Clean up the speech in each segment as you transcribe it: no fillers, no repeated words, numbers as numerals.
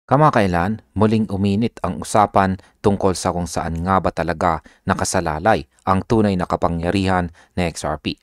Kamakailan, muling uminit ang usapan tungkol sa kung saan nga ba talaga nakasalalay ang tunay na kapangyarihan ng XRP.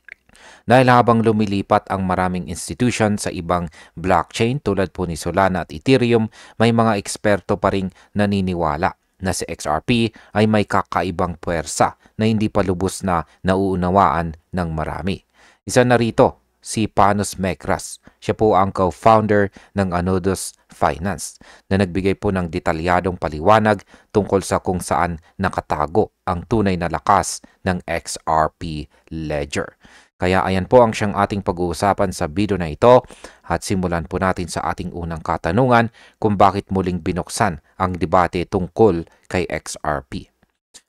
Dahil habang lumilipat ang maraming institution sa ibang blockchain tulad po ni Solana at Ethereum, may mga eksperto pa ring naniniwala na si XRP ay may kakaibang puwersa na hindi pa lubos na nauunawaan ng marami. Isa na rito, si Panos Mekras. Siya po ang co-founder ng Anodos Finance na nagbigay po ng detalyadong paliwanag tungkol sa kung saan nakatago ang tunay na lakas ng XRP Ledger. Kaya ayan po ang siyang ating pag-uusapan sa video na ito at simulan po natin sa ating unang katanungan kung bakit muling binuksan ang debate tungkol kay XRP.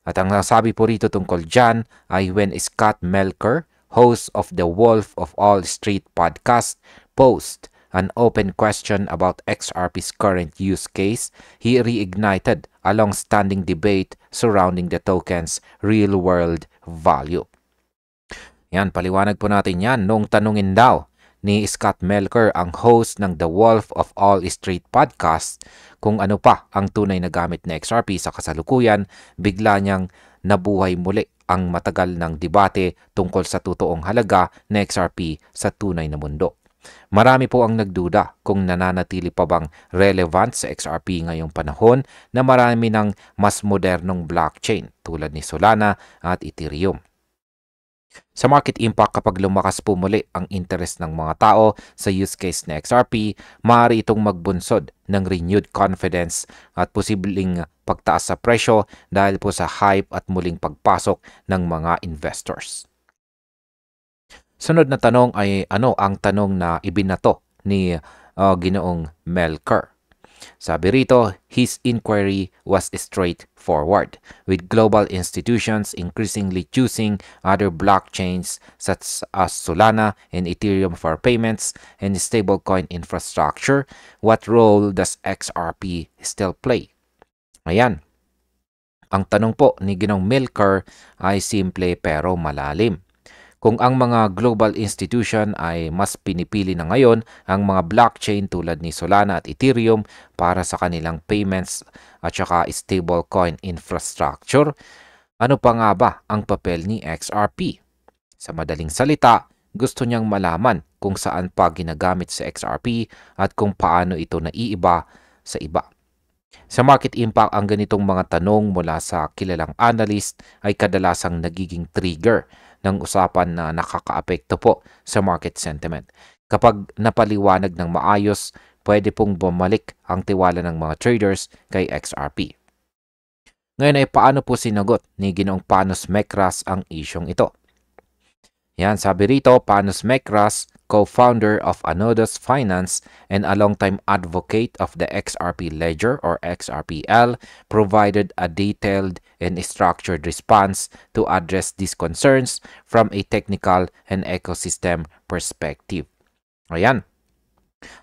At ang nasabi po rito tungkol dyan ay when Scott Melker, host of the Wolf of Wall Street podcast, posed an open question about XRP's current use case, he reignited a long-standing debate surrounding the token's real-world value. Yan, paliwanag po natin yan. Noong tanungin daw ni Scott Melker, ang host ng The Wolf of Wall Street podcast, kung ano pa ang tunay na gamit na XRP sa kasalukuyan, bigla niyang nabuhay muli ang matagal ng debate tungkol sa totoong halaga na XRP sa tunay na mundo. Marami po ang nagduda kung nananatili pa bang relevant sa XRP ngayong panahon na marami ng mas modernong blockchain tulad ni Solana at Ethereum. Sa market impact, kapag lumakas po muli ang interest ng mga tao sa use case na XRP, maaari itong magbunsod ng renewed confidence at posibleng pagtaas sa presyo dahil po sa hype at muling pagpasok ng mga investors. Sunod na tanong ay ano ang tanong na ibinato ni Ginoong Melker. Sabi rito, his inquiry was straightforward, with global institutions increasingly choosing other blockchains such as Solana and Ethereum for payments and stablecoin infrastructure. What role does XRP still play? Ayan. Ang tanong po ni Ginong Melker ay simple pero malalim. Kung ang mga global institution ay mas pinipili na ngayon ang mga blockchain tulad ni Solana at Ethereum para sa kanilang payments at saka stablecoin infrastructure, ano pa nga ba ang papel ni XRP? Sa madaling salita, gusto niyang malaman kung saan pa ginagamit sa XRP at kung paano ito naiiba sa iba. Sa market impact, ang ganitong mga tanong mula sa kilalang analyst ay kadalasang nagiging trigger ng usapan na nakakaapekto po sa market sentiment. Kapag napaliwanag ng maayos, pwede pong bumalik ang tiwala ng mga traders kay XRP. Ngayon ay paano po sinagot ni Ginoong Panos Mekras ang isyong ito? Yan, sabi rito, Panos Mekras, co-founder of Anodos Finance and a longtime advocate of the XRP Ledger or XRPL, provided a detailed and structured response to address these concerns from a technical and ecosystem perspective. Ayan.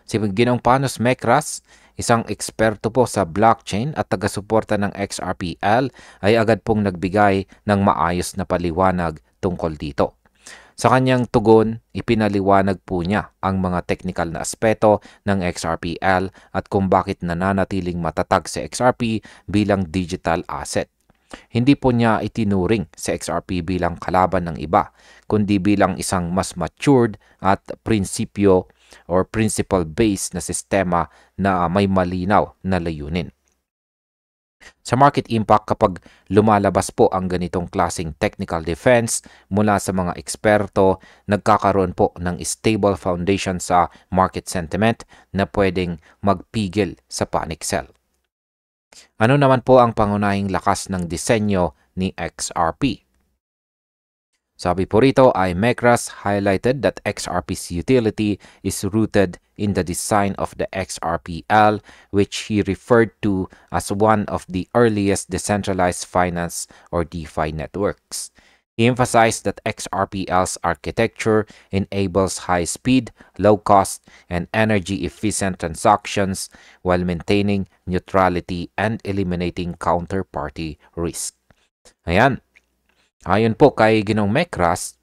Si Ginoong Panos Mekras, isang eksperto po sa blockchain at taga-suporta ng XRPL, ay agad pong nagbigay ng maayos na paliwanag tungkol dito. Sa kanyang tugon, ipinaliwanag po niya ang mga technical na aspeto ng XRPL at kung bakit nananatiling matatag sa XRP bilang digital asset. Hindi po niya itinuring sa XRP bilang kalaban ng iba, kundi bilang isang mas matured at prinsipyo or principle-based na sistema na may malinaw na layunin. Sa market impact, kapag lumalabas po ang ganitong klaseng technical defense mula sa mga eksperto, nagkakaroon po ng stable foundation sa market sentiment na pwedeng magpigil sa panic sell. Ano naman po ang pangunahing lakas ng disenyo ni XRP? Sabi po rito ay Mekras highlighted that XRP's utility is rooted in the design of the XRPL, which he referred to as one of the earliest decentralized finance or DeFi networks. He emphasized that XRPL's architecture enables high-speed, low-cost, and energy-efficient transactions while maintaining neutrality and eliminating counterparty risk. Ayan. Ayon po kay Ginoong Mekras,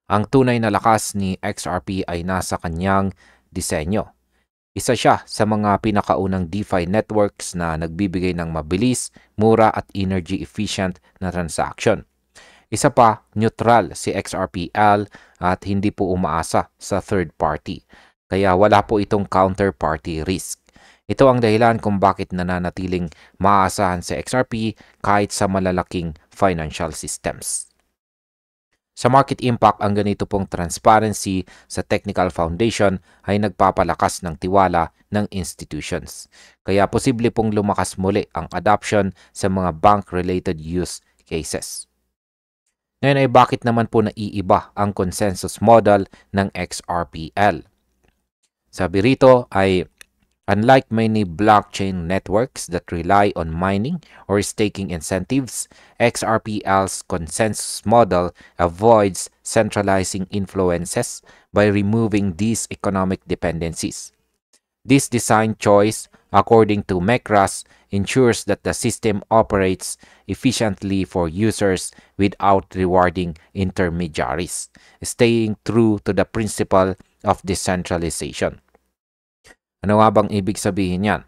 ang tunay na lakas ni XRP ay nasa kanyang disenyo. Isa siya sa mga pinakaunang DeFi networks na nagbibigay ng mabilis, mura at energy efficient na transaction. Isa pa, neutral si XRPL at hindi po umaasa sa third party. Kaya wala po itong counterparty risk. Ito ang dahilan kung bakit nananatiling maaasahan si XRP kahit sa malalaking financial systems. Sa market impact, ang ganito pong transparency sa technical foundation ay nagpapalakas ng tiwala ng institutions. Kaya posible pong lumakas muli ang adoption sa mga bank-related use cases. Ngayon ay bakit naman po naiiba ang consensus model ng XRPL? Sabi rito ay, unlike many blockchain networks that rely on mining or staking incentives, XRPL's consensus model avoids centralizing influences by removing these economic dependencies. This design choice, according to Mekras, ensures that the system operates efficiently for users without rewarding intermediaries, staying true to the principle of decentralization. Ano nga bang ibig sabihin yan?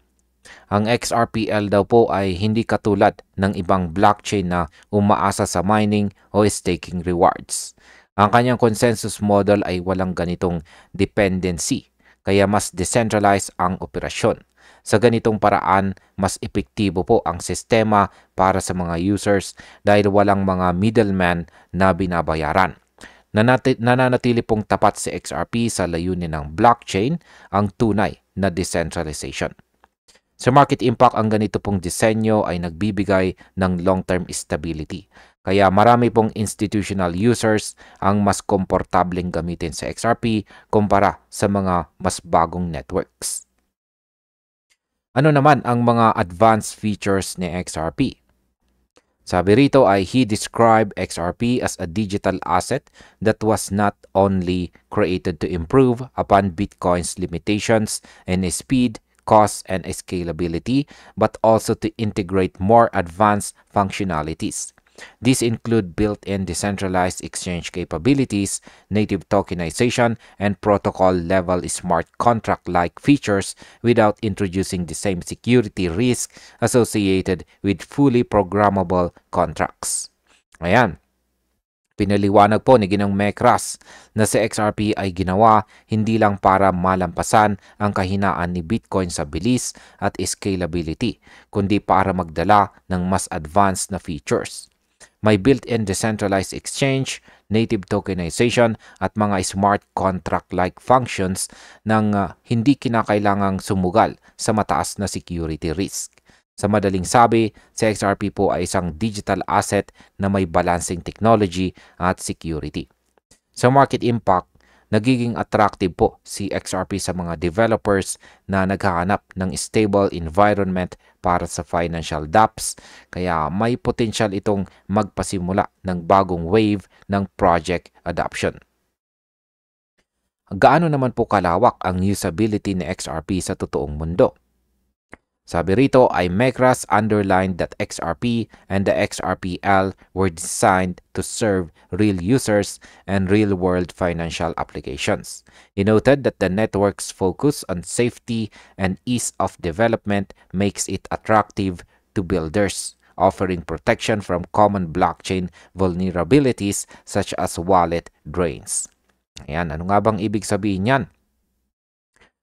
Ang XRPL daw po ay hindi katulad ng ibang blockchain na umaasa sa mining o staking rewards. Ang kanyang consensus model ay walang ganitong dependency, kaya mas decentralized ang operasyon. Sa ganitong paraan, mas epektibo po ang sistema para sa mga users dahil walang mga middleman na binabayaran. Nananatili pong tapat si XRP sa layunin ng blockchain, ang tunay na decentralization. Sa market impact, ang ganito pong disenyo ay nagbibigay ng long-term stability. Kaya marami pong institutional users ang mas komportableng gamitin sa XRP kumpara sa mga mas bagong networks. Ano naman ang mga advanced features ni XRP? Sabi rito ay he described XRP as a digital asset that was not only created to improve upon Bitcoin's limitations and speed, cost, and scalability, but also to integrate more advanced functionalities. These include built-in decentralized exchange capabilities, native tokenization, and protocol-level smart contract-like features without introducing the same security risk associated with fully programmable contracts. Ayan. Pinaliwanag po ni Ginong Mekras na si XRP ay ginawa hindi lang para malampasan ang kahinaan ni Bitcoin sa bilis at scalability, kundi para magdala ng mas advanced na features. May built-in decentralized exchange, native tokenization at mga smart contract-like functions nang hindi kinakailangang sumugal sa mataas na security risk. Sa madaling sabi, si XRP po ay isang digital asset na may balancing technology at security. Sa market impact, nagiging attractive po si XRP sa mga developers na naghahanap ng stable environment para sa financial dApps, kaya may potential itong magpasimula ng bagong wave ng project adoption. Gaano naman po kalawak ang usability ni XRP sa totoong mundo? Sabi rito ay Mekras underlined that XRP and the XRPL were designed to serve real users and real-world financial applications. He noted that the network's focus on safety and ease of development makes it attractive to builders, offering protection from common blockchain vulnerabilities such as wallet drains. Ayan, ano nga bang ibig sabihin yan?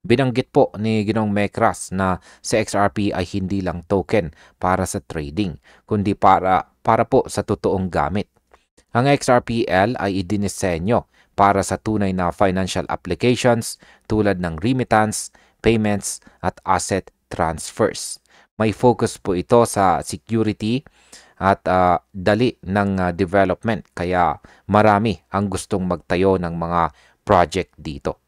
Binanggit po ni Ginong Mekras na si XRP ay hindi lang token para sa trading, kundi para po sa totoong gamit. Ang XRPL ay idinisenyo para sa tunay na financial applications tulad ng remittance, payments at asset transfers. May focus po ito sa security at dali ng development, kaya marami ang gustong magtayo ng mga project dito.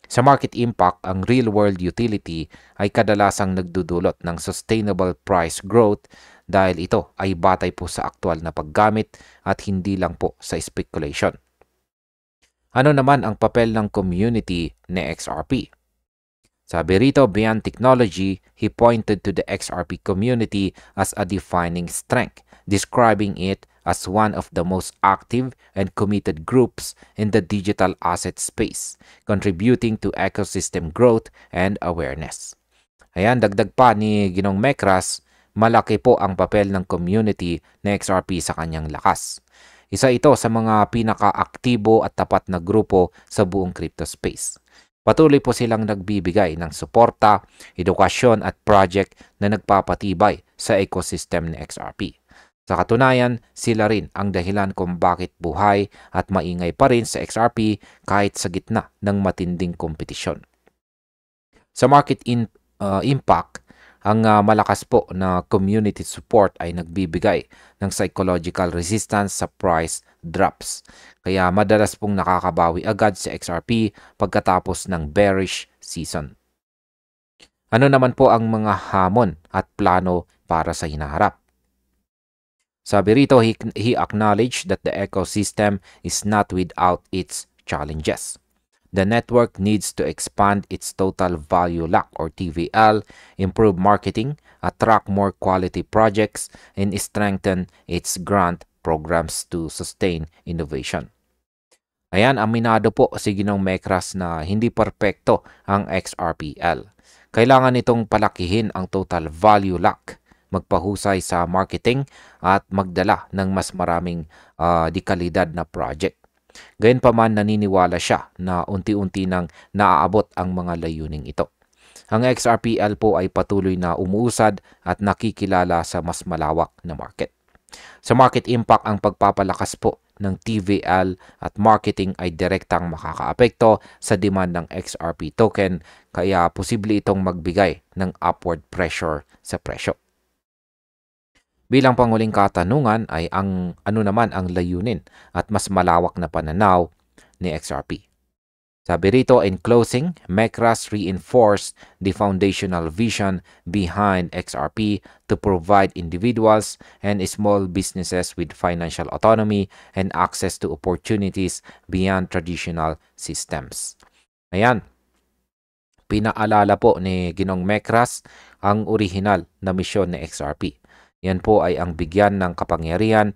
Sa market impact, ang real-world utility ay kadalasang nagdudulot ng sustainable price growth dahil ito ay batay po sa aktual na paggamit at hindi lang po sa speculation. Ano naman ang papel ng community ni XRP? Sabi rito, beyond technology, he pointed to the XRP community as a defining strength, describing it as one of the most active and committed groups in the digital asset space, contributing to ecosystem growth and awareness. Ayan, dagdag pa ni Ginong Mecras, malaki po ang papel ng community na XRP sa kanyang lakas. Isa ito sa mga pinaka-aktibo at tapat na grupo sa buong crypto space. Patuloy po silang nagbibigay ng suporta, edukasyon at project na nagpapatibay sa ecosystem ng XRP. Sa katunayan, sila rin ang dahilan kung bakit buhay at maingay pa rin sa XRP kahit sa gitna ng matinding kompetisyon. Sa market impact, ang malakas po na community support ay nagbibigay ng psychological resistance sa price drops. Kaya madalas pong nakakabawi agad sa XRP pagkatapos ng bearish season. Ano naman po ang mga hamon at plano para sa hinaharap? Sabi rito, he acknowledged that the ecosystem is not without its challenges. The network needs to expand its total value lock or TVL, improve marketing, attract more quality projects, and strengthen its grant programs to sustain innovation. Ayan, aminado po si Ginong Mecras na hindi perpekto ang XRPL. Kailangan nitong palakihin ang total value lock, magpahusay sa marketing at magdala ng mas maraming dekalidad na project. Gayunpaman, naniniwala siya na unti-unti nang naaabot ang mga layuning ito. Ang XRPL po ay patuloy na umuusad at nakikilala sa mas malawak na market. Sa market impact, ang pagpapalakas po ng TVL at marketing ay direktang makakaapekto sa demand ng XRP token, kaya posible itong magbigay ng upward pressure sa presyo. Bilang panguling katanungan ay ano naman ang layunin at mas malawak na pananaw ni XRP. Sabi rito, in closing, Mecras reinforced the foundational vision behind XRP to provide individuals and small businesses with financial autonomy and access to opportunities beyond traditional systems. Ayan, pinaalala po ni Ginong Mecras ang orihinal na misyon ni XRP. Yan po ay ang bigyan ng kapangyarihang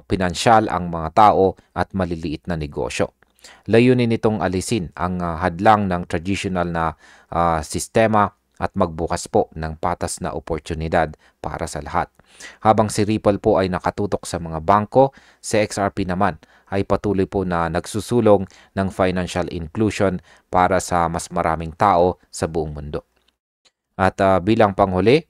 pinansyal ang mga tao at maliliit na negosyo. Layunin nitong alisin ang hadlang ng traditional na sistema at magbukas po ng patas na oportunidad para sa lahat. Habang si Ripple po ay nakatutok sa mga bangko, si XRP naman ay patuloy po na nagsusulong ng financial inclusion para sa mas maraming tao sa buong mundo. At bilang panghuli,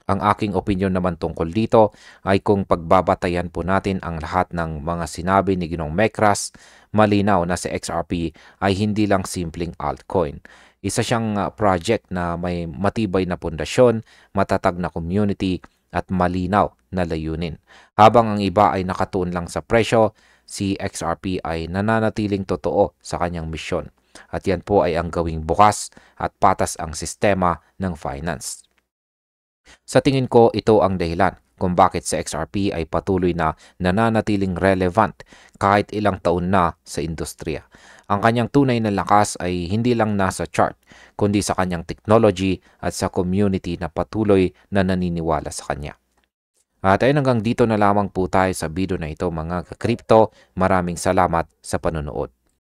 ang aking opinion naman tungkol dito ay kung pagbabatayan po natin ang lahat ng mga sinabi ni Ginong Mecras, malinaw na si XRP ay hindi lang simpleng altcoin. Isa siyang project na may matibay na pundasyon, matatag na community at malinaw na layunin. Habang ang iba ay nakatuon lang sa presyo, si XRP ay nananatiling totoo sa kanyang misyon. At yan po ay ang gawing bukas at patas ang sistema ng finance. Sa tingin ko, ito ang dahilan kung bakit si XRP ay patuloy na nananatiling relevant kahit ilang taon na sa industriya. Ang kanyang tunay na lakas ay hindi lang nasa chart, kundi sa kanyang technology at sa community na patuloy na naniniwala sa kanya. At ayun, hanggang dito na lamang po tayo sa video na ito mga ka-crypto. Maraming salamat sa panonood.